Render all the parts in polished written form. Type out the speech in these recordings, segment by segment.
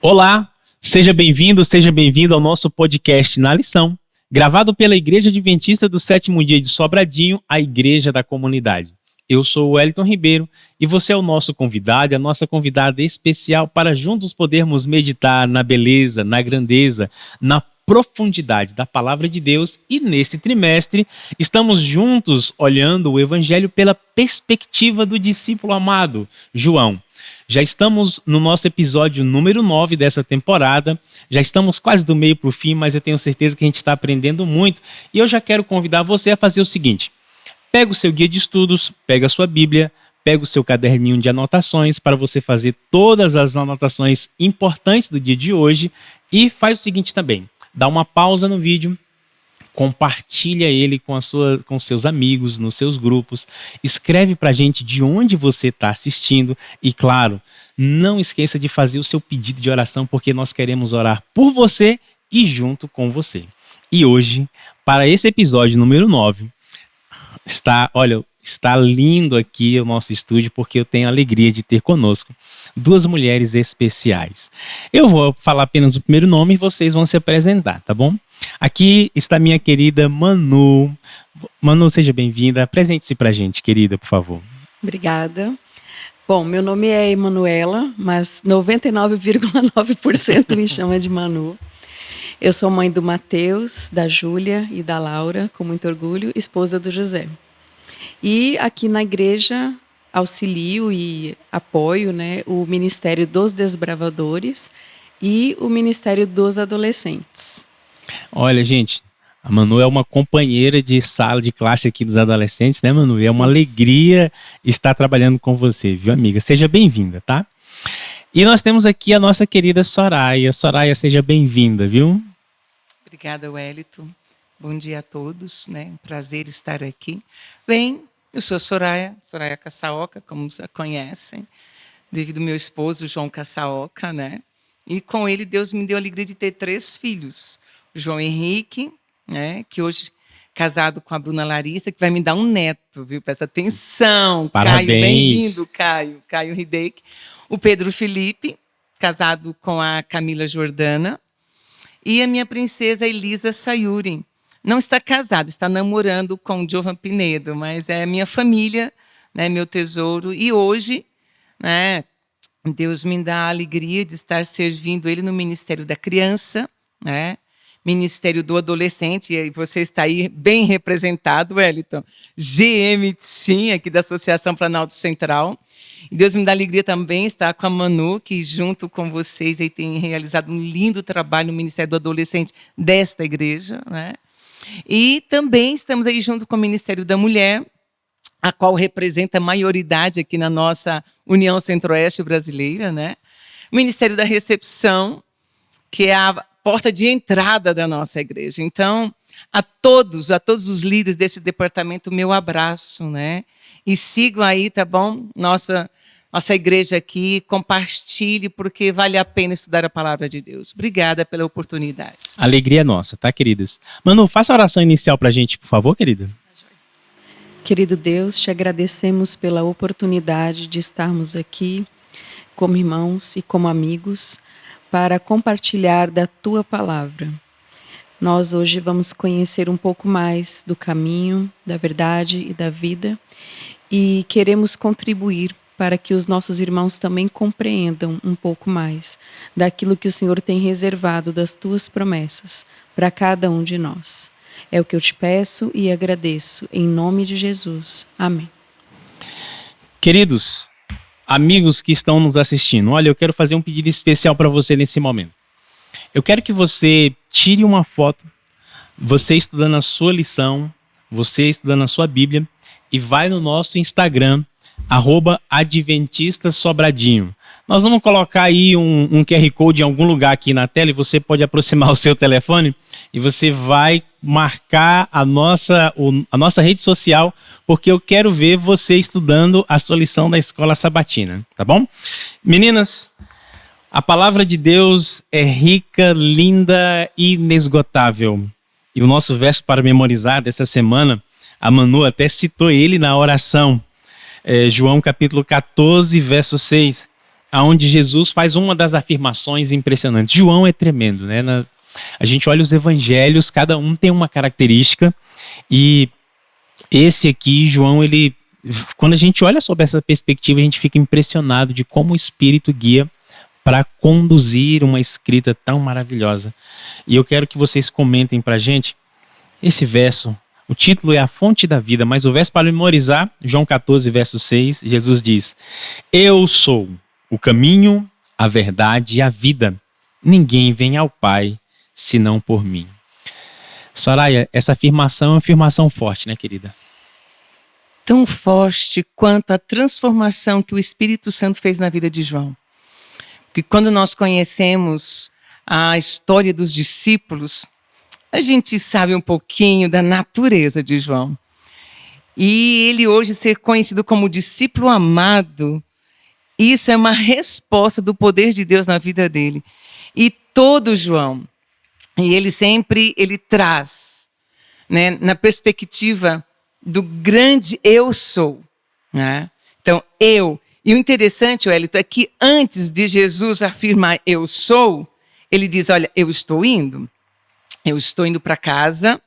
Olá, seja bem-vindo ao nosso podcast Na Lição, gravado pela Igreja Adventista do Sétimo Dia de Sobradinho, a Igreja da Comunidade. Eu sou o Wellington Ribeiro e você é o nosso convidado e a nossa convidada especial para juntos podermos meditar na beleza, na grandeza, na profundidade da Palavra de Deus. E nesse trimestre estamos juntos olhando o Evangelho pela perspectiva do discípulo amado, João. Já estamos no nosso episódio número 9 dessa temporada, já estamos quase do meio para o fim, mas eu tenho certeza que a gente está aprendendo muito. E eu já quero convidar você a fazer o seguinte: pega o seu guia de estudos, pega a sua Bíblia, pega o seu caderninho de anotações para você fazer todas as anotações importantes do dia de hoje e faz o seguinte também: dá uma pausa no vídeo, compartilha ele com seus amigos, nos seus grupos, escreve pra gente de onde você está assistindo e, claro, não esqueça de fazer o seu pedido de oração, porque nós queremos orar por você e junto com você. E hoje, para esse episódio número 9, está lindo aqui o nosso estúdio, porque eu tenho a alegria de ter conosco duas mulheres especiais. Eu vou falar apenas o primeiro nome e vocês vão se apresentar, tá bom? Aqui está minha querida Manu. Manu, seja bem-vinda. Apresente-se pra gente, querida, por favor. Obrigada. Bom, meu nome é Emanuela, mas 99,9% me chama de Manu. Eu sou mãe do Matheus, da Júlia e da Laura, com muito orgulho, esposa do José. E aqui na igreja auxilio e apoio, o Ministério dos Desbravadores e o Ministério dos Adolescentes. Olha, gente, a Manu é uma companheira de sala de classe aqui dos adolescentes, né, Manu? E é uma alegria estar trabalhando com você, viu, amiga? Seja bem-vinda, tá? E nós temos aqui a nossa querida Soraya. Soraya, seja bem-vinda, viu? Obrigada, Wellington. Bom dia a todos, né? Prazer estar aqui. Bem, eu sou a Soraya Caçaoca, como já conhecem, devido ao meu esposo, João Caçaoca, né? E com ele, Deus me deu a alegria de ter 3 filhos. O João Henrique, né? Que hoje casado com a Bruna Larissa, que vai me dar um neto, viu? Presta atenção. Parabéns. Caio, bem-vindo, Caio. Caio Hideik. O Pedro Felipe, casado com a Camila Jordana. E a minha princesa Elisa Sayuri. Não está casado, está namorando com o Giovan Pinedo, mas é minha família, né, meu tesouro. E hoje, né, Deus me dá a alegria de estar servindo ele no Ministério da Criança, né, Ministério do Adolescente, e você está aí bem representado, Wellington, GM Team, aqui da Associação Planalto Central. E Deus me dá a alegria também estar com a Manu, que junto com vocês aí tem realizado um lindo trabalho no Ministério do Adolescente desta igreja, né? E também estamos aí junto com o Ministério da Mulher, a qual representa a maioridade aqui na nossa União Centro-Oeste brasileira, né? O Ministério da Recepção, que é a porta de entrada da nossa igreja. Então, a todos os líderes desse departamento, meu abraço, né? E sigam aí, tá bom? Nossa igreja aqui, compartilhe, porque vale a pena estudar a palavra de Deus. Obrigada pela oportunidade. Alegria nossa, tá, queridas? Manu, faça a oração inicial pra gente, por favor, querida. Querido Deus, te agradecemos pela oportunidade de estarmos aqui como irmãos e como amigos para compartilhar da tua palavra. Nós hoje vamos conhecer um pouco mais do caminho, da verdade e da vida e queremos contribuir para que os nossos irmãos também compreendam um pouco mais daquilo que o Senhor tem reservado das tuas promessas para cada um de nós. É o que eu te peço e agradeço, em nome de Jesus. Amém. Queridos amigos que estão nos assistindo, olha, eu quero fazer um pedido especial para você nesse momento. Eu quero que você tire uma foto, você estudando a sua lição, você estudando a sua Bíblia, e vai no nosso Instagram, @AdventistasSobradinho. Nós vamos colocar aí um QR Code em algum lugar aqui na tela e você pode aproximar o seu telefone e você vai marcar a nossa rede social, porque eu quero ver você estudando a sua lição da Escola Sabatina, tá bom? Meninas, a palavra de Deus é rica, linda e inesgotável. E o nosso verso para memorizar dessa semana, a Manu até citou ele na oração. João capítulo 14, verso 6. onde Jesus faz uma das afirmações impressionantes. João é tremendo, né? A gente olha os evangelhos, cada um tem uma característica, e esse aqui, João, quando a gente olha sobre essa perspectiva, a gente fica impressionado de como o Espírito guia para conduzir uma escrita tão maravilhosa. E eu quero que vocês comentem para a gente esse verso. O título é A Fonte da Vida, mas o verso para memorizar, João 14, verso 6, Jesus diz: Eu sou o caminho, a verdade e a vida. Ninguém vem ao Pai senão por mim. Soraya, essa afirmação é uma afirmação forte, né, querida? Tão forte quanto a transformação que o Espírito Santo fez na vida de João. Porque quando nós conhecemos a história dos discípulos, a gente sabe um pouquinho da natureza de João. E ele hoje ser conhecido como discípulo amado, isso é uma resposta do poder de Deus na vida dele. E todo João, e ele traz, né, na perspectiva do grande eu sou, né? Então, eu. E o interessante, Wellington, é que antes de Jesus afirmar eu sou, ele diz, olha, eu estou indo para casa,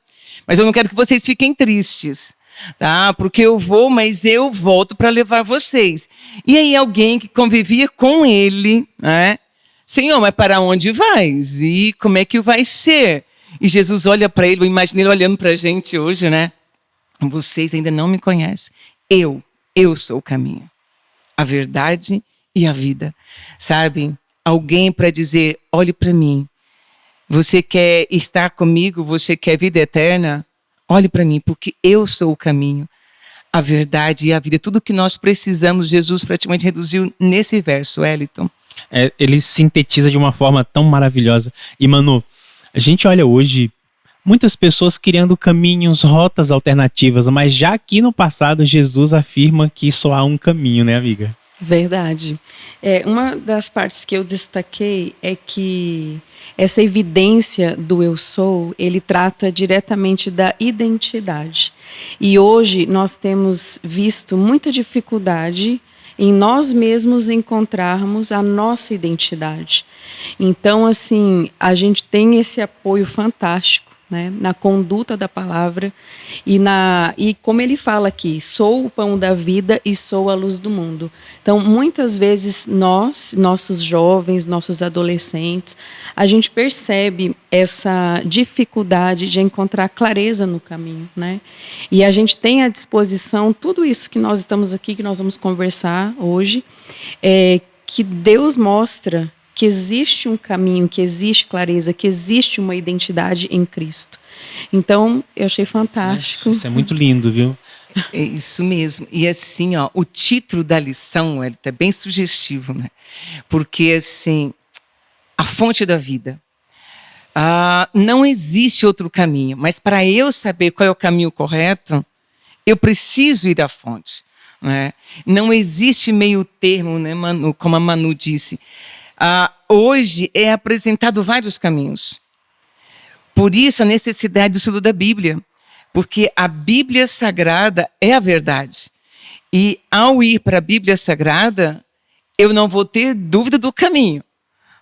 mas eu não quero que vocês fiquem tristes, tá? Porque eu vou, mas eu volto para levar vocês. E aí alguém que convivia com ele, né? Senhor, mas para onde vais? E como é que vai ser? E Jesus olha para ele, eu imaginei ele olhando para a gente hoje, né? Vocês ainda não me conhecem. Eu sou o caminho, a verdade e a vida. Sabe? Alguém para dizer, olhe para mim. Você quer estar comigo? Você quer vida eterna? Olhe para mim, porque eu sou o caminho, a verdade e a vida. Tudo que nós precisamos, Jesus praticamente reduziu nesse verso, Wellington. Ele sintetiza de uma forma tão maravilhosa. E, Manu, a gente olha hoje muitas pessoas criando caminhos, rotas alternativas, mas já aqui no passado, Jesus afirma que só há um caminho, né, amiga? Verdade. Uma das partes que eu destaquei é que essa evidência do eu sou, ele trata diretamente da identidade. E hoje nós temos visto muita dificuldade em nós mesmos encontrarmos a nossa identidade. Então, assim, a gente tem esse apoio fantástico, né, na conduta da palavra e como ele fala aqui, sou o pão da vida e sou a luz do mundo. Então, muitas vezes nossos jovens, nossos adolescentes, a gente percebe essa dificuldade de encontrar clareza no caminho, né? E a gente tem à disposição tudo isso que nós estamos aqui, que nós vamos conversar hoje, que Deus mostra que existe um caminho, que existe clareza, que existe uma identidade em Cristo. Então, eu achei fantástico. Isso é muito lindo, viu? É isso mesmo. E assim, ó, o título da lição, ele tá bem sugestivo, né? Porque, assim, a fonte da vida. Não existe outro caminho, mas para eu saber qual é o caminho correto, eu preciso ir à fonte, né? Não existe meio termo, né, Manu, como a Manu disse. Hoje é apresentado vários caminhos. Por isso a necessidade do estudo da Bíblia, porque a Bíblia Sagrada é a verdade. E ao ir para a Bíblia Sagrada, eu não vou ter dúvida do caminho,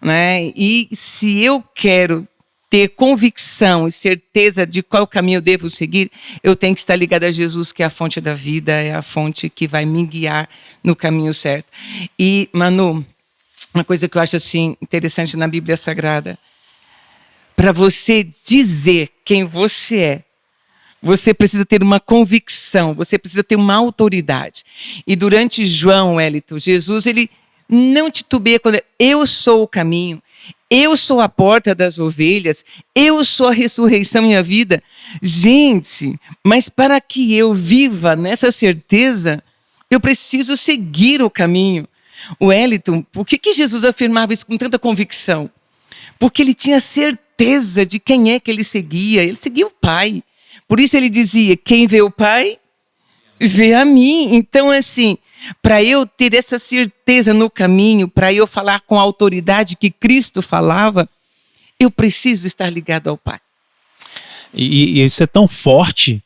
né? E se eu quero ter convicção e certeza de qual caminho eu devo seguir, eu tenho que estar ligado a Jesus, que é a fonte da vida, é a fonte que vai me guiar no caminho certo. E, Manu, uma coisa que eu acho assim interessante na Bíblia Sagrada, para você dizer quem você é, você precisa ter uma convicção, você precisa ter uma autoridade. E durante João, Wellington, Jesus, ele não titubeia quando eu sou o caminho, eu sou a porta das ovelhas, eu sou a ressurreição e a vida. Gente, mas para que eu viva nessa certeza, eu preciso seguir o caminho. Wellington, por que Jesus afirmava isso com tanta convicção? Porque ele tinha certeza de quem é que ele seguia o Pai. Por isso ele dizia, quem vê o Pai, vê a mim. Então, assim, para eu ter essa certeza no caminho, para eu falar com a autoridade que Cristo falava, eu preciso estar ligado ao Pai. E isso é tão forte,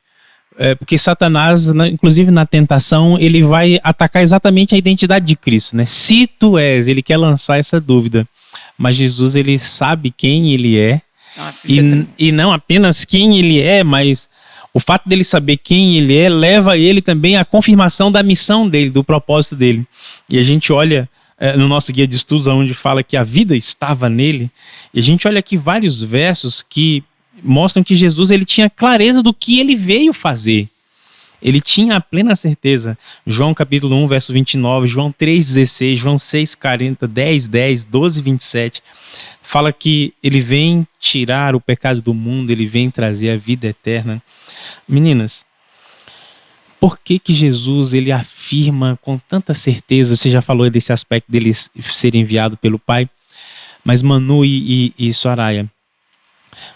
Porque Satanás, inclusive na tentação, ele vai atacar exatamente a identidade de Cristo, né? Se tu és, ele quer lançar essa dúvida. Mas Jesus, ele sabe quem ele é. Nossa, E não apenas quem ele é, mas o fato dele saber quem ele é leva ele também à confirmação da missão dele, do propósito dele. E a gente olha no nosso guia de estudos, onde fala que a vida estava nele, e a gente olha aqui vários versos que mostram que Jesus, ele tinha clareza do que ele veio fazer. Ele tinha a plena certeza. João capítulo 1, verso 29, João 3,16, João 6,40, 10,10, 12,27, fala que ele vem tirar o pecado do mundo, ele vem trazer a vida eterna. Meninas, por que Jesus, ele afirma com tanta certeza? Você já falou desse aspecto dele ser enviado pelo Pai, mas Manu e Soraya,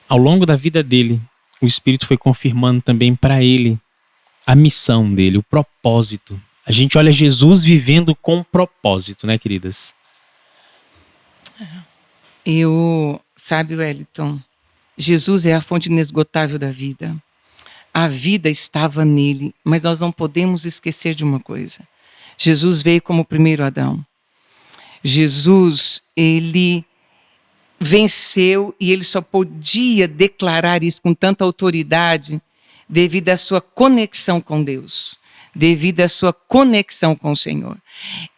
ao longo da vida dele, o Espírito foi confirmando também para ele a missão dele, o propósito. A gente olha Jesus vivendo com propósito, né, queridas? Sabe, Wellington, Jesus é a fonte inesgotável da vida. A vida estava nele, mas nós não podemos esquecer de uma coisa. Jesus veio como o primeiro Adão. Jesus, ele venceu e ele só podia declarar isso com tanta autoridade devido à sua conexão com Deus, devido à sua conexão com o Senhor.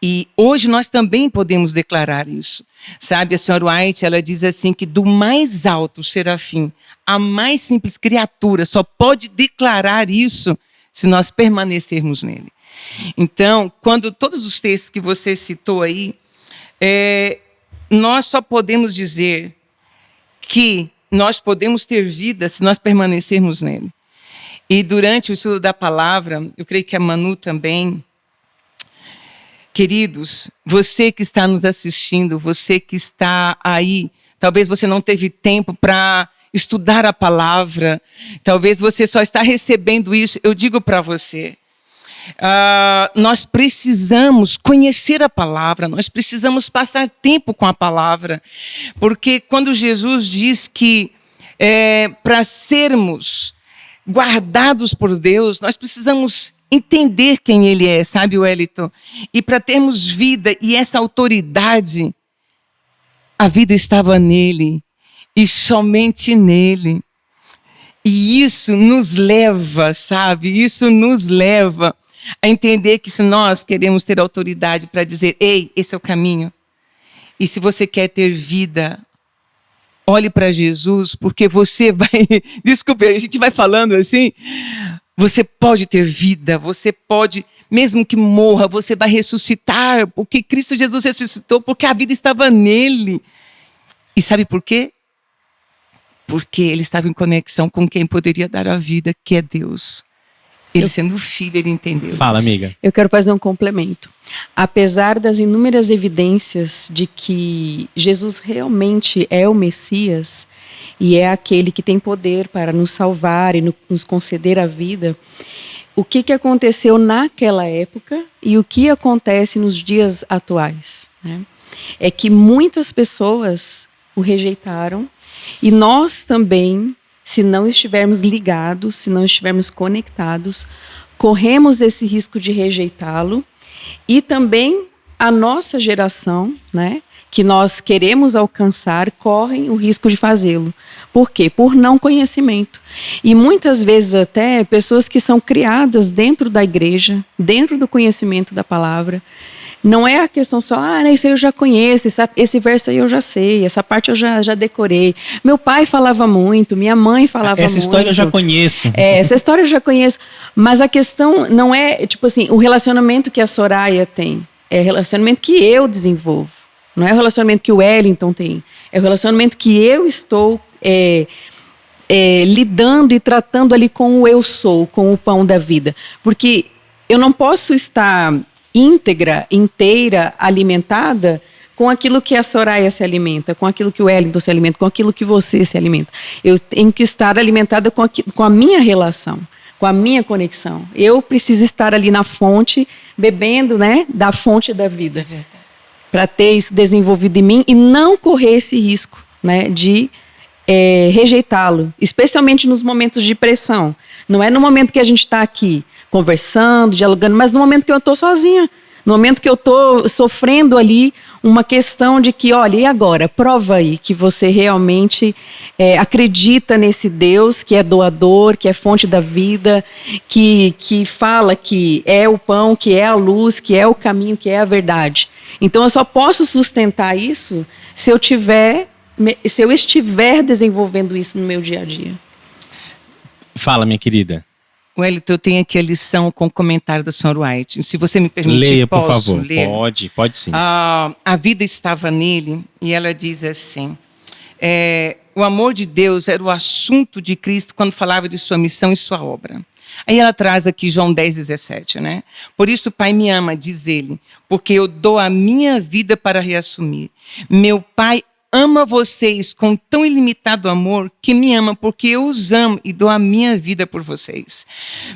E hoje nós também podemos declarar isso. Sabe, a senhora White, ela diz assim que do mais alto serafim, a mais simples criatura só pode declarar isso se nós permanecermos nele. Então, quando todos os textos que você citou aí, nós só podemos dizer que nós podemos ter vida se nós permanecermos nele. E durante o estudo da palavra, eu creio que a Manu também, queridos, você que está nos assistindo, você que está aí, talvez você não teve tempo para estudar a palavra, talvez você só está recebendo isso, eu digo para você, nós precisamos conhecer a palavra, nós precisamos passar tempo com a palavra, porque quando Jesus diz que para sermos guardados por Deus, nós precisamos entender quem Ele é, sabe, Wellington? E para termos vida e essa autoridade, a vida estava nele e somente nele. E isso nos leva, sabe? Isso nos leva a entender que se nós queremos ter autoridade para dizer, ei, esse é o caminho. E se você quer ter vida, olhe para Jesus, porque você vai... Desculpe, a gente vai falando assim. Você pode ter vida, você pode, mesmo que morra, você vai ressuscitar, porque Cristo Jesus ressuscitou, porque a vida estava nele. E sabe por quê? Porque ele estava em conexão com quem poderia dar a vida, que é Deus. Ele sendo filho, ele entendeu. Fala, isso. amiga. Eu quero fazer um complemento. Apesar das inúmeras evidências de que Jesus realmente é o Messias e é aquele que tem poder para nos salvar e nos conceder a vida, o que aconteceu naquela época e o que acontece nos dias atuais, né? É que muitas pessoas o rejeitaram e nós também, se não estivermos ligados, se não estivermos conectados, corremos esse risco de rejeitá-lo. E também a nossa geração, né, que nós queremos alcançar, correm o risco de fazê-lo. Por quê? Por não conhecimento. E muitas vezes até pessoas que são criadas dentro da igreja, dentro do conhecimento da palavra, não é a questão só, isso aí eu já conheço, esse verso aí eu já sei, essa parte eu já decorei. Meu pai falava muito, minha mãe falava muito. Essa história eu já conheço. Essa história eu já conheço. Mas a questão não é, tipo assim, o relacionamento que a Soraya tem, é o relacionamento que eu desenvolvo. Não é o relacionamento que o Wellington tem, é o relacionamento que eu estou lidando e tratando ali com o eu sou, com o pão da vida. Porque eu não posso estar inteira, alimentada com aquilo que a Soraya se alimenta, com aquilo que o Wellington se alimenta, com aquilo que você se alimenta. Eu tenho que estar alimentada com a minha relação, com a minha conexão. Eu preciso estar ali na fonte, bebendo, né, da fonte da vida, para ter isso desenvolvido em mim e não correr esse risco, né, de rejeitá-lo, especialmente nos momentos de pressão. Não é no momento que a gente está aqui conversando, dialogando, mas no momento que eu estou sozinha, no momento que eu estou sofrendo ali uma questão de que, olha, e agora? Prova aí que você realmente acredita nesse Deus que é doador, que é fonte da vida, que fala que é o pão, que é a luz, que é o caminho, que é a verdade. Então eu só posso sustentar isso se eu estiver desenvolvendo isso no meu dia a dia. Fala, minha querida. Wellington, eu tenho aqui a lição com o comentário da senhora White. Se você me permitir, leia, por posso favor. ler? Pode sim. A vida estava nele e ela diz assim, o amor de Deus era o assunto de Cristo quando falava de sua missão e sua obra. Aí ela traz aqui João 10:17, né? Por isso o Pai me ama, diz ele, porque eu dou a minha vida para reassumir. Meu Pai ama vocês com tão ilimitado amor que me ama porque eu os amo e dou a minha vida por vocês.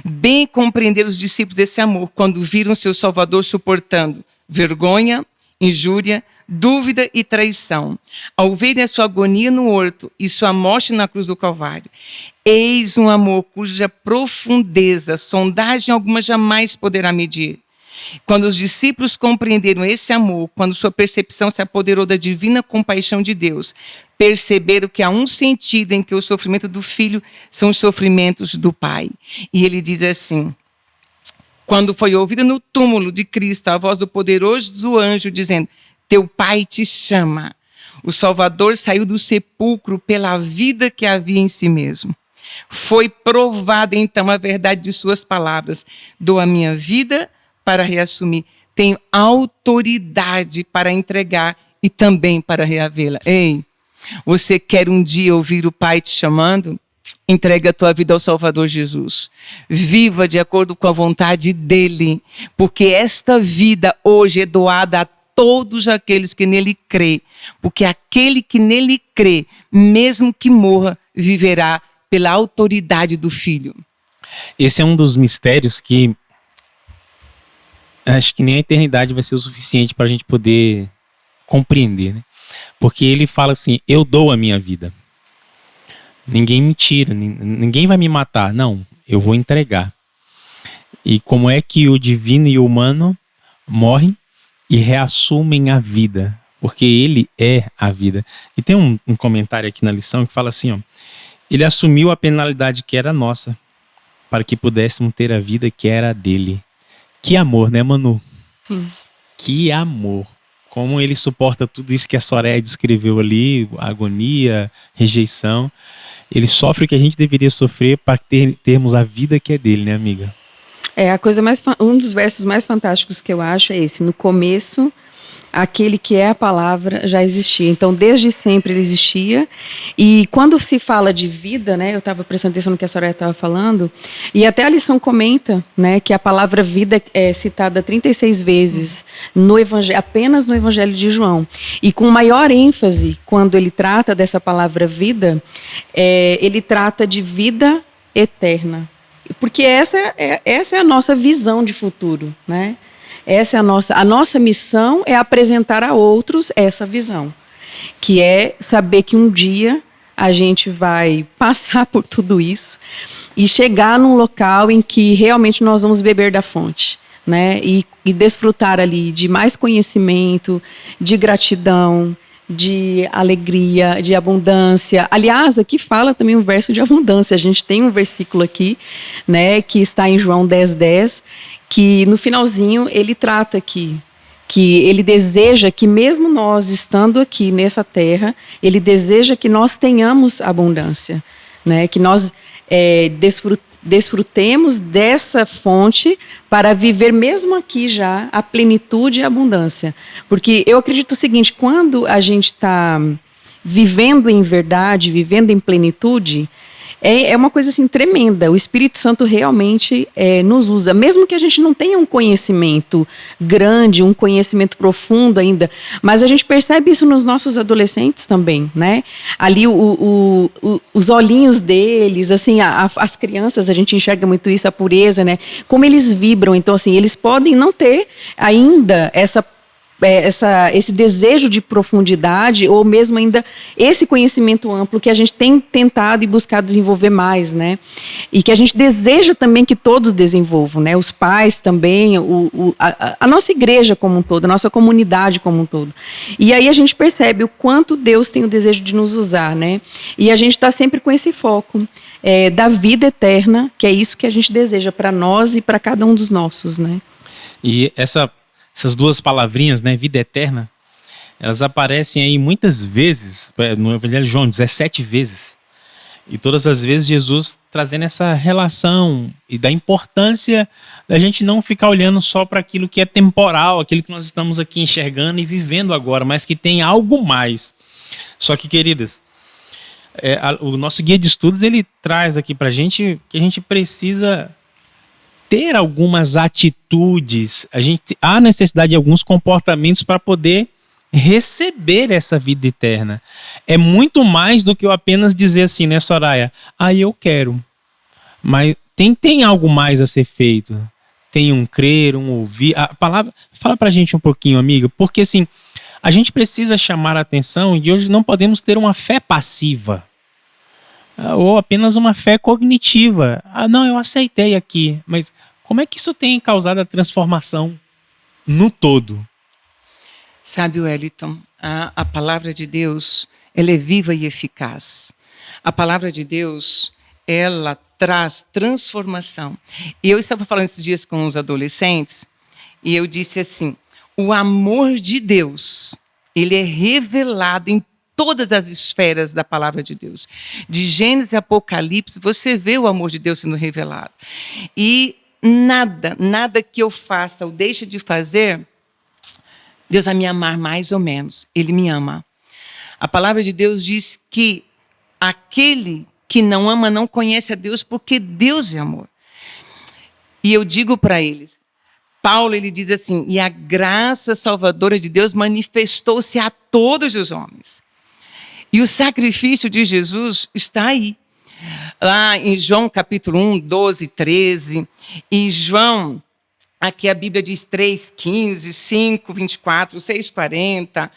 Bem compreender os discípulos desse amor quando viram seu Salvador suportando vergonha, injúria, dúvida e traição. Ao verem a sua agonia no horto e sua morte na cruz do Calvário, eis um amor cuja profundeza, sondagem alguma jamais poderá medir. Quando os discípulos compreenderam esse amor, quando sua percepção se apoderou da divina compaixão de Deus, perceberam que há um sentido em que o sofrimento do Filho são os sofrimentos do Pai. E ele diz assim, quando foi ouvida no túmulo de Cristo a voz do poderoso anjo dizendo, teu Pai te chama, o Salvador saiu do sepulcro pela vida que havia em si mesmo. Foi provada então a verdade de suas palavras, dou a minha vida para reassumir, tenho autoridade para entregar e também para reavê-la. Ei, você quer um dia ouvir o Pai te chamando? Entrega a tua vida ao Salvador Jesus. Viva de acordo com a vontade dele, porque esta vida hoje é doada a todos aqueles que nele crê, porque aquele que nele crê, mesmo que morra, viverá pela autoridade do Filho. Esse é um dos mistérios que acho que nem a eternidade vai ser o suficiente para a gente poder compreender, né? Porque ele fala assim, eu dou a minha vida. Ninguém me tira, ninguém vai me matar. Não, eu vou entregar. E como é que o divino e o humano morrem e reassumem a vida? Porque ele é a vida. E tem um comentário aqui na lição que fala assim, ó, ele assumiu a penalidade que era nossa, para que pudéssemos ter a vida que era dele. Que amor, né, Manu? Que amor. Como ele suporta tudo isso que a Soraya descreveu ali, agonia, rejeição. Ele sofre o que a gente deveria sofrer para termos a vida que é dele, né, amiga? Um dos versos mais fantásticos que eu acho é esse. No começo, aquele que é a palavra já existia. Então, desde sempre ele existia. E quando se fala de vida, né, eu estava prestando atenção no que a Soraya estava falando, e até a lição comenta, né, que a palavra vida é citada 36 vezes no Evangelho, apenas no Evangelho de João. E com maior ênfase, quando ele trata dessa palavra vida, ele trata de vida eterna. Porque essa é a nossa visão de futuro, né? Essa é a nossa missão é apresentar a outros essa visão, que é saber que um dia a gente vai passar por tudo isso e chegar num local em que realmente nós vamos beber da fonte, né? E desfrutar ali de mais conhecimento, de gratidão, de alegria, de abundância. Aliás, aqui fala também um verso de abundância. A gente tem um versículo aqui, né, que está em João 10:10, que no finalzinho ele trata aqui, que ele deseja que mesmo nós estando aqui nessa terra, ele deseja que nós tenhamos abundância, né? Que nós desfrutemos dessa fonte para viver mesmo aqui já a plenitude e a abundância. Porque eu acredito o seguinte, quando a gente está vivendo em verdade, vivendo em plenitude, é uma coisa assim tremenda. O Espírito Santo realmente nos usa, mesmo que a gente não tenha um conhecimento grande, um conhecimento profundo ainda, mas a gente percebe isso nos nossos adolescentes também, né? Ali os olhinhos deles, assim, as crianças, a gente enxerga muito isso, a pureza, né? Como eles vibram. Então, assim, eles podem não ter ainda essa esse desejo de profundidade, ou mesmo ainda esse conhecimento amplo que a gente tem tentado e buscado desenvolver mais, né? E que a gente deseja também que todos desenvolvam, né? Os pais também, a nossa igreja como um todo, a nossa comunidade como um todo. E aí a gente percebe o quanto Deus tem o desejo de nos usar, né? E a gente está sempre com esse foco da vida eterna, que é isso que a gente deseja para nós e para cada um dos nossos, né? E essas duas palavrinhas, né, vida eterna, elas aparecem aí muitas vezes, no Evangelho de João, 17 vezes. E todas as vezes Jesus trazendo essa relação e da importância da gente não ficar olhando só para aquilo que é temporal, aquilo que nós estamos aqui enxergando e vivendo agora, mas que tem algo mais. Só que, queridas, o nosso guia de estudos, ele traz aqui para a gente que a gente precisa ter algumas atitudes, há necessidade de alguns comportamentos para poder receber essa vida eterna. É muito mais do que eu apenas dizer assim, né, Soraya? Eu quero. Mas tem algo mais a ser feito. Tem um crer, um ouvir. A palavra, fala pra gente um pouquinho, amiga, porque assim, a gente precisa chamar a atenção e hoje não podemos ter uma fé passiva. Ou apenas uma fé cognitiva. Não, eu aceitei aqui. Mas como é que isso tem causado a transformação no todo? Sabe, Wellington, a palavra de Deus, ela é viva e eficaz. A palavra de Deus, ela traz transformação. E eu estava falando esses dias com os adolescentes, e eu disse assim, o amor de Deus, ele é revelado em todas as esferas da palavra de Deus. De Gênesis a Apocalipse, você vê o amor de Deus sendo revelado. E nada que eu faça ou deixe de fazer, Deus vai me amar mais ou menos. Ele me ama. A palavra de Deus diz que aquele que não ama não conhece a Deus, porque Deus é amor. E eu digo para eles, Paulo, ele diz assim, e a graça salvadora de Deus manifestou-se a todos os homens. E o sacrifício de Jesus está aí. Lá em João capítulo 1, 12, 13. E João, aqui a Bíblia diz 3, 15, 5, 24, 6, 40.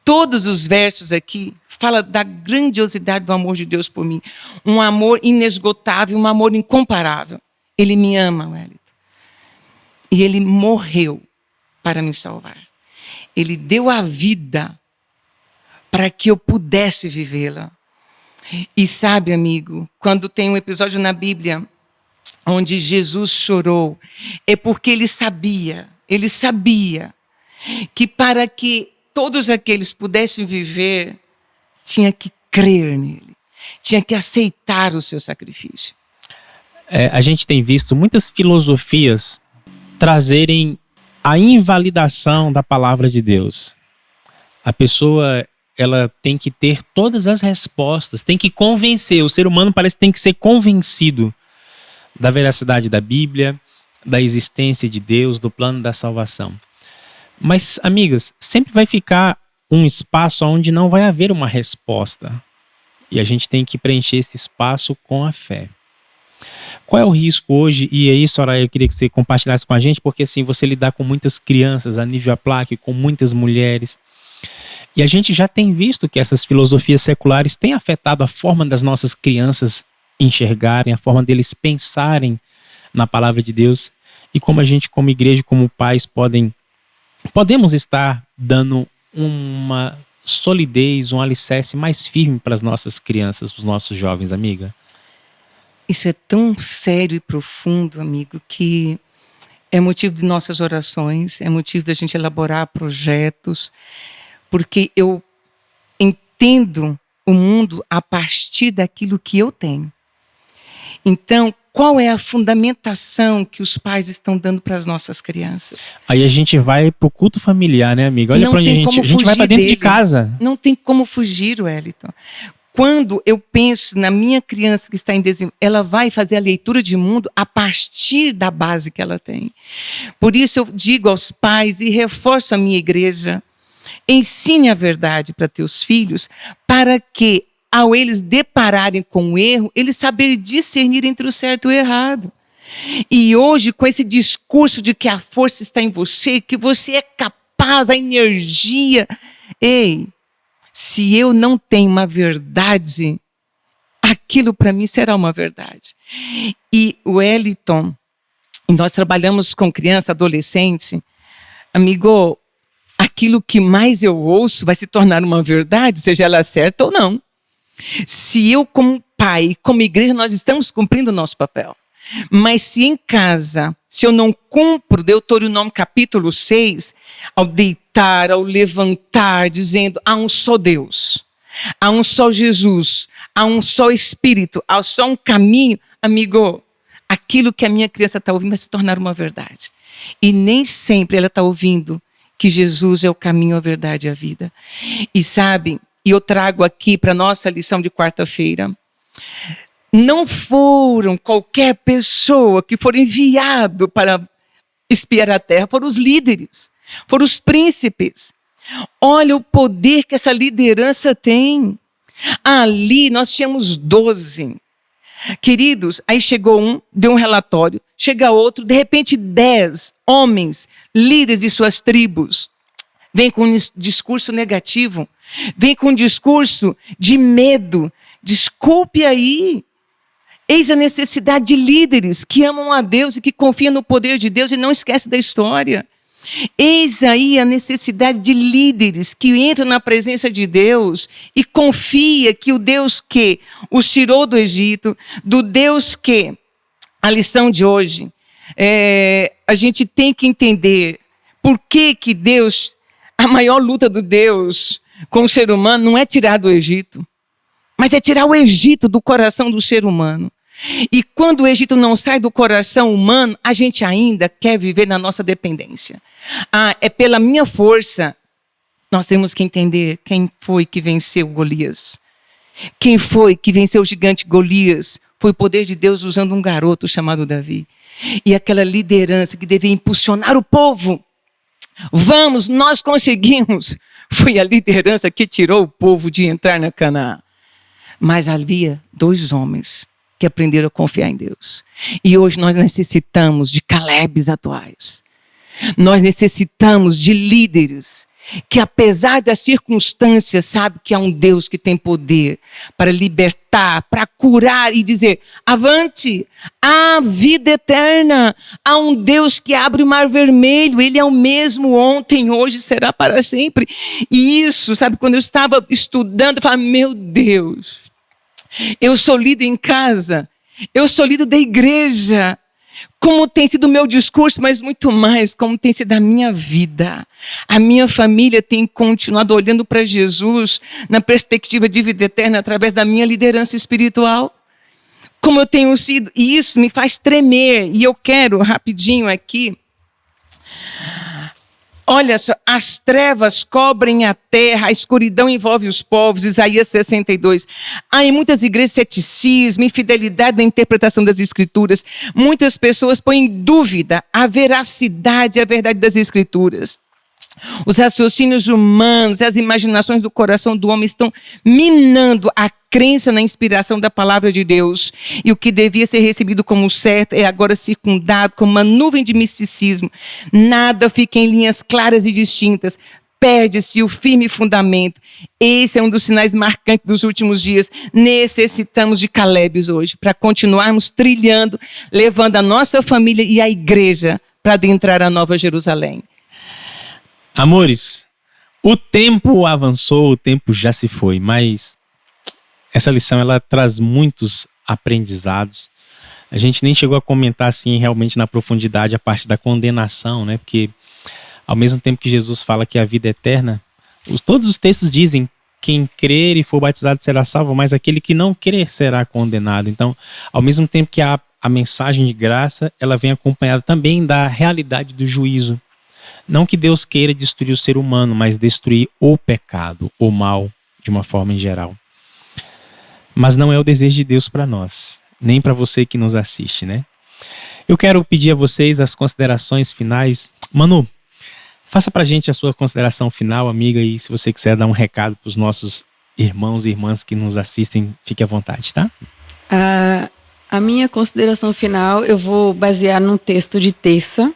Todos os versos aqui falam da grandiosidade do amor de Deus por mim. Um amor inesgotável, um amor incomparável. Ele me ama, Wellington. E ele morreu para me salvar. Ele deu a vida para que eu pudesse vivê-la. E sabe, amigo, quando tem um episódio na Bíblia onde Jesus chorou, é porque ele sabia que para que todos aqueles pudessem viver, tinha que crer nele, tinha que aceitar o seu sacrifício. A gente tem visto muitas filosofias trazerem a invalidação da palavra de Deus. A pessoa, ela tem que ter todas as respostas, tem que convencer. O ser humano parece que tem que ser convencido da veracidade da Bíblia, da existência de Deus, do plano da salvação. Mas, amigas, sempre vai ficar um espaço onde não vai haver uma resposta. E a gente tem que preencher esse espaço com a fé. Qual é o risco hoje? E aí, Soraya, eu queria que você compartilhasse com a gente, porque assim, você lidar com muitas crianças a nível aplaque, com muitas mulheres. E a gente já tem visto que essas filosofias seculares têm afetado a forma das nossas crianças enxergarem, a forma deles pensarem na palavra de Deus. E como a gente, como igreja, como pais, podemos estar dando uma solidez, um alicerce mais firme para as nossas crianças, para os nossos jovens, amiga? Isso é tão sério e profundo, amigo, que é motivo de nossas orações, é motivo da gente elaborar projetos, porque eu entendo o mundo a partir daquilo que eu tenho. Então, qual é a fundamentação que os pais estão dando para as nossas crianças? Aí a gente vai pro culto familiar, né, amiga? Olha para onde a gente vai para dentro de casa. Não tem como fugir, Wellington. Quando eu penso na minha criança que está em desenvolvimento, ela vai fazer a leitura de mundo a partir da base que ela tem. Por isso eu digo aos pais e reforço a minha igreja, ensine a verdade para teus filhos, para que, ao eles depararem com o erro, eles saberem discernir entre o certo e o errado. E hoje, com esse discurso de que a força está em você, que você é capaz paz, a energia. Ei, se eu não tenho uma verdade, aquilo para mim será uma verdade. E o Wellington, nós trabalhamos com criança, adolescente, amigo, aquilo que mais eu ouço vai se tornar uma verdade, seja ela certa ou não. Se eu, como pai, como igreja, nós estamos cumprindo o nosso papel. Mas se em casa, se eu não cumpro Deuteronômio capítulo 6, ao deitar, ao levantar, dizendo, há um só Deus, há um só Jesus, há um só Espírito, há só um caminho, amigo, aquilo que a minha criança está ouvindo vai se tornar uma verdade. E nem sempre ela está ouvindo que Jesus é o caminho, a verdade e a vida. E sabe, e eu trago aqui para a nossa lição de quarta-feira, não foram qualquer pessoa que for enviado para espiar a terra, foram os líderes, foram os príncipes. Olha o poder que essa liderança tem. Ali nós tínhamos 12. Queridos, aí chegou um, deu um relatório, chega outro, de repente 10 homens, líderes de suas tribos, vem com um discurso negativo, vem com um discurso de medo. Desculpe aí, eis a necessidade de líderes que amam a Deus e que confiam no poder de Deus e não esquecem da história. Eis aí a necessidade de líderes que entram na presença de Deus e confia que o Deus que os tirou do Egito, do Deus que, a lição de hoje, a gente tem que entender por que Deus, a maior luta do Deus com o ser humano não é tirar do Egito, mas é tirar o Egito do coração do ser humano. E quando o Egito não sai do coração humano, a gente ainda quer viver na nossa dependência. É pela minha força. Nós temos que entender quem foi que venceu Golias. Quem foi que venceu o gigante Golias? Foi o poder de Deus usando um garoto chamado Davi. E aquela liderança que devia impulsionar o povo. Vamos, nós conseguimos. Foi a liderança que tirou o povo de entrar na Canaã. Mas havia 2 homens que aprenderam a confiar em Deus. E hoje nós necessitamos de Calebes atuais. Nós necessitamos de líderes que, apesar das circunstâncias, sabe que há um Deus que tem poder para libertar, para curar e dizer, avante, há vida eterna. Há um Deus que abre o mar vermelho, Ele é o mesmo ontem, hoje, será para sempre. E isso, sabe, quando eu estava estudando, eu falava, meu Deus, eu sou líder em casa, eu sou líder da igreja. Como tem sido o meu discurso, mas muito mais, como tem sido a minha vida. A minha família tem continuado olhando para Jesus na perspectiva de vida eterna através da minha liderança espiritual. Como eu tenho sido, e isso me faz tremer. E eu quero, rapidinho aqui, olha só, as trevas cobrem a terra, a escuridão envolve os povos, Isaías 62. Há em muitas igrejas ceticismo, infidelidade na interpretação das escrituras. Muitas pessoas põem em dúvida a veracidade e a verdade das escrituras. Os raciocínios humanos, as imaginações do coração do homem estão minando a crença na inspiração da palavra de Deus. E o que devia ser recebido como certo é agora circundado como uma nuvem de misticismo. Nada fica em linhas claras e distintas. Perde-se o firme fundamento. Esse é um dos sinais marcantes dos últimos dias. Necessitamos de Calebes hoje para continuarmos trilhando, levando a nossa família e a igreja para adentrar a Nova Jerusalém. Amores, o tempo avançou, o tempo já se foi, mas essa lição ela traz muitos aprendizados. A gente nem chegou a comentar assim realmente na profundidade a parte da condenação, né? Porque ao mesmo tempo que Jesus fala que a vida é eterna, todos os textos dizem quem crer e for batizado será salvo, mas aquele que não crer será condenado. Então, ao mesmo tempo que a mensagem de graça, ela vem acompanhada também da realidade do juízo. Não que Deus queira destruir o ser humano, mas destruir o pecado, o mal, de uma forma em geral. Mas não é o desejo de Deus para nós, nem para você que nos assiste, né? Eu quero pedir a vocês as considerações finais. Manu, faça pra gente a sua consideração final, amiga, e se você quiser dar um recado para os nossos irmãos e irmãs que nos assistem, fique à vontade, tá? A minha consideração final eu vou basear num texto de terça,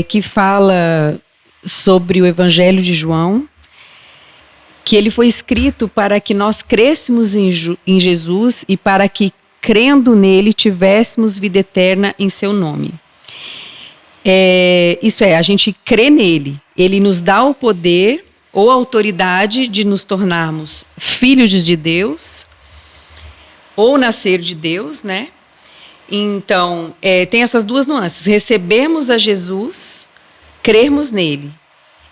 que fala sobre o Evangelho de João, que ele foi escrito para que nós crêssemos em Jesus e para que, crendo nele, tivéssemos vida eterna em seu nome. Isso é, a gente crê nele. Ele nos dá o poder ou a autoridade de nos tornarmos filhos de Deus ou nascer de Deus, né? Então, tem essas duas nuances. Recebemos a Jesus, crermos nele.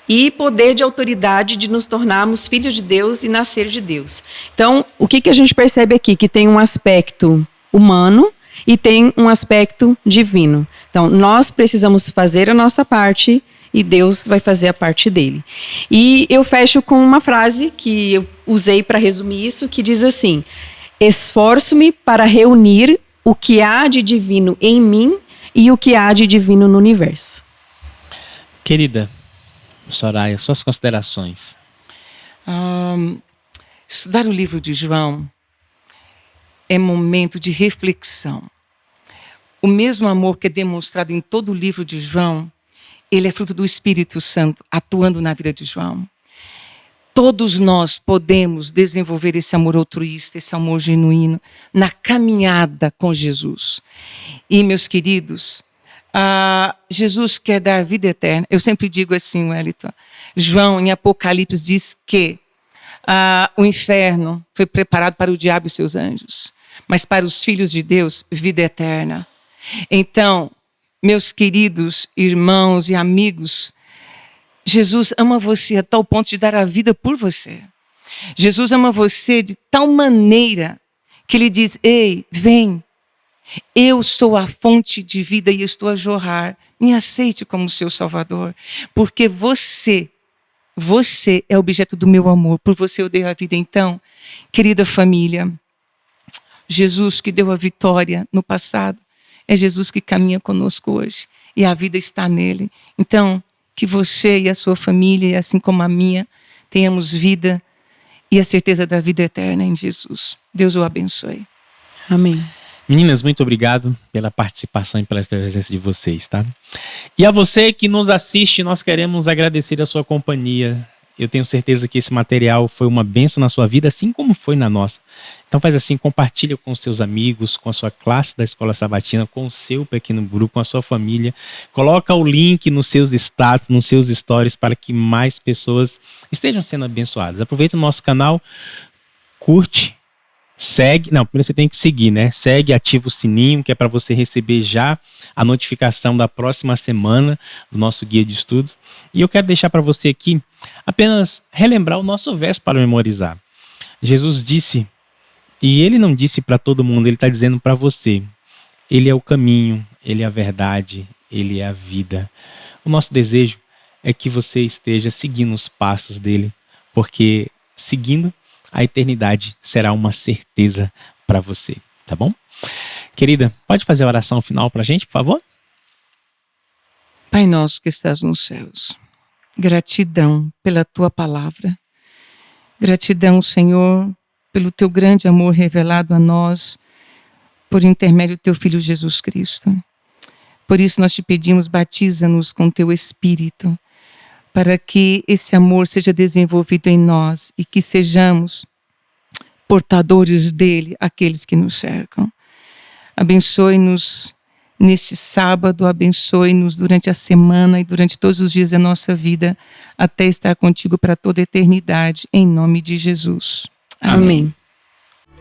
E poder de autoridade de nos tornarmos filhos de Deus e nascer de Deus. Então, o que a gente percebe aqui? Que tem um aspecto humano e tem um aspecto divino. Então, nós precisamos fazer a nossa parte e Deus vai fazer a parte dele. E eu fecho com uma frase que eu usei para resumir isso, que diz assim: esforço-me para reunir o que há de divino em mim e o que há de divino no universo. Querida Soraya, suas considerações. Estudar o livro de João é momento de reflexão. O mesmo amor que é demonstrado em todo o livro de João, ele é fruto do Espírito Santo atuando na vida de João. Todos nós podemos desenvolver esse amor altruísta, esse amor genuíno, na caminhada com Jesus. E, meus queridos, Jesus quer dar vida eterna. Eu sempre digo assim, Wellington. João, em Apocalipse, diz que o inferno foi preparado para o diabo e seus anjos, mas para os filhos de Deus, vida eterna. Então, meus queridos irmãos e amigos, Jesus ama você a tal ponto de dar a vida por você. Jesus ama você de tal maneira que ele diz: ei, vem. Eu sou a fonte de vida e estou a jorrar. Me aceite como seu Salvador. Porque você é objeto do meu amor. Por você eu dei a vida. Então, querida família, Jesus que deu a vitória no passado, é Jesus que caminha conosco hoje. E a vida está nele. Então, que você e a sua família, assim como a minha, tenhamos vida e a certeza da vida eterna em Jesus. Deus o abençoe. Amém. Meninas, muito obrigado pela participação e pela presença de vocês, tá? E a você que nos assiste, nós queremos agradecer a sua companhia. Eu tenho certeza que esse material foi uma bênção na sua vida, assim como foi na nossa. Então faz assim, compartilha com seus amigos, com a sua classe da Escola Sabatina, com o seu pequeno grupo, com a sua família. Coloca o link nos seus status, nos seus stories, para que mais pessoas estejam sendo abençoadas. Aproveita o nosso canal, curte, segue, não, primeiro você tem que seguir, né? Segue, ativa o sininho, que é para você receber já a notificação da próxima semana do nosso guia de estudos. E eu quero deixar para você aqui apenas relembrar o nosso verso para memorizar. Jesus disse, e ele não disse para todo mundo, ele está dizendo para você: ele é o caminho, ele é a verdade, ele é a vida. O nosso desejo é que você esteja seguindo os passos dele, porque seguindo a eternidade será uma certeza para você, tá bom? Querida, pode fazer a oração final para a gente, por favor? Pai nosso que estás nos céus, gratidão pela tua palavra. Gratidão, Senhor, pelo teu grande amor revelado a nós por intermédio do teu Filho Jesus Cristo. Por isso nós te pedimos, batiza-nos com teu Espírito, para que esse amor seja desenvolvido em nós e que sejamos portadores dele, aqueles que nos cercam. Abençoe-nos neste sábado, abençoe-nos durante a semana e durante todos os dias da nossa vida, até estar contigo para toda a eternidade, em nome de Jesus. Amém.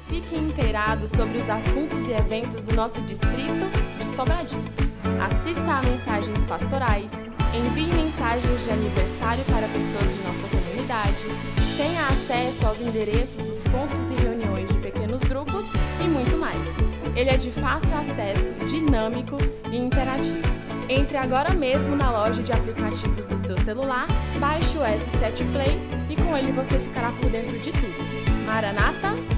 Fique inteirado sobre os assuntos e eventos do nosso distrito de Sobradinho. Assista a mensagens pastorais, envie mensagens de aniversário para pessoas de nossa comunidade, tenha acesso aos endereços dos pontos e reuniões de pequenos grupos e muito mais. Ele é de fácil acesso, dinâmico e interativo. Entre agora mesmo na loja de aplicativos do seu celular, baixe o S7 Play e com ele você ficará por dentro de tudo. Maranata!